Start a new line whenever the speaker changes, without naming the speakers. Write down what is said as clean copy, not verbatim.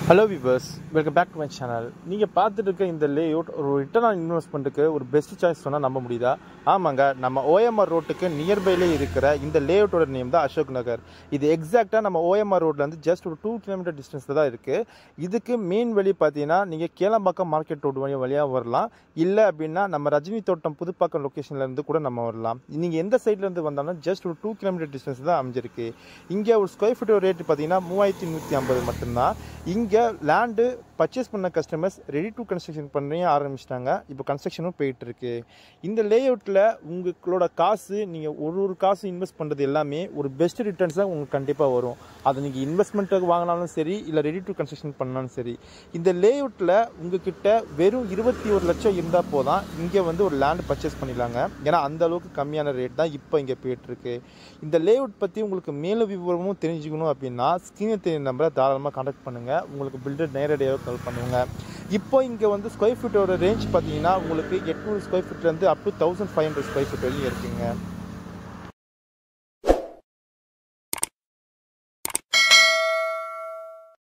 Hello viewers, welcome back to my channel. நீங்கள் பார்த்துட்டு இருக்க இந்த லேஅவுட் ஒரு ரிட்டர்ன் ஆன் இன்வெஸ்ட்மெண்ட்டுக்கு ஒரு பெஸ்ட் சாய்ஸ் சொன்னால் நம்ப முடியுதா? ஆமாங்க, நம்ம ஓஎம்ஆர் ரோட்டுக்கு நியர்பைலே இருக்கிற இந்த லேஅவுட்டோட நேம் தான் அசோக் நகர். இது எக்ஸாக்டாக நம்ம ஓஎம்ஆர் ரோட்லேருந்து ஜஸ்ட் ஒரு 2 கிலோமீட்டர் டிஸ்டன்ஸில் தான் இருக்குது. இதுக்கு மெயின் வழி பார்த்தீங்கன்னா நீங்கள் கேளம்பாக்கம் மார்க்கெட் ரோடு வழியாக வரலாம். இல்லை அப்படின்னா நம்ம ரஜினி தோட்டம் புதுப்பாக்கம் லொக்கேஷன்லேருந்து கூட நம்ம வரலாம். நீங்கள் எந்த சைட்லேருந்து வந்தாலும் ஜஸ்ட் ஒரு 2 கிலோமீட்டர் டிஸ்டன்ஸ் தான் அமைஞ்சிருக்கு. இங்கே ஒரு ஸ்கொயர் ஃபீட்டோட ரேட் பார்த்தீங்கன்னா 3150 மட்டும்தான். இங்கே லேண்டு பர்ச்சேஸ் பண்ண கஸ்டமர்ஸ் ரெடி டு கன்ஸ்ட்ரக்ஷன் பண்ணி ஆரம்பிச்சிட்டாங்க. இப்போ கன்ஸ்ட்ரக்ஷனும் போயிட்டு இருக்கு. இந்த லேஅவுட்டில் உங்களோட காசு நீங்கள் ஒரு காசு இன்வெஸ்ட் பண்ணுறது எல்லாமே ஒரு பெஸ்ட் ரிட்டர்ன்ஸ் தான் உங்களுக்கு கண்டிப்பாக வரும். அதை நீங்கள் இன்வெஸ்ட்மெண்ட்டுக்கு வாங்கினாலும் சரி, இல்லை ரெடி டு கன்ஸ்ட்ரக்ஷன் பண்ணாலும் சரி. இந்த லேஅவுட்டில் உங்ககிட்ட வெறும் 21 லட்சம் இருந்தால் போதும் இங்கே வந்து ஒரு லேண்ட் பர்ச்சேஸ் பண்ணிடலாங்க. ஏன்னா அந்த அளவுக்கு கம்மியான ரேட் தான் இப்போ இங்கே போயிட்டுருக்கு. இந்த லேஅவுட் பற்றி உங்களுக்கு மேலும் விவரமும் தெரிஞ்சுக்கணும் அப்படின்னா ஸ்க்ரீனில் தெரிய நம்பரை தாராளமாக கான்டாக்ட் பண்ணுங்கள். உங்களுக்கு பில்டர் நேரடியாக கால் பண்ணுவாங்க. இப்போ இங்கே வந்து ஸ்கொயர் ஃபீட்டோட ரேஞ்ச் பார்த்தீங்கன்னா உங்களுக்கு 800 ஸ்கொயர் ஃபீட்லேருந்து அப் டு 1500 ஸ்கொயர் ஃபீட் வரையும் இருக்குங்க.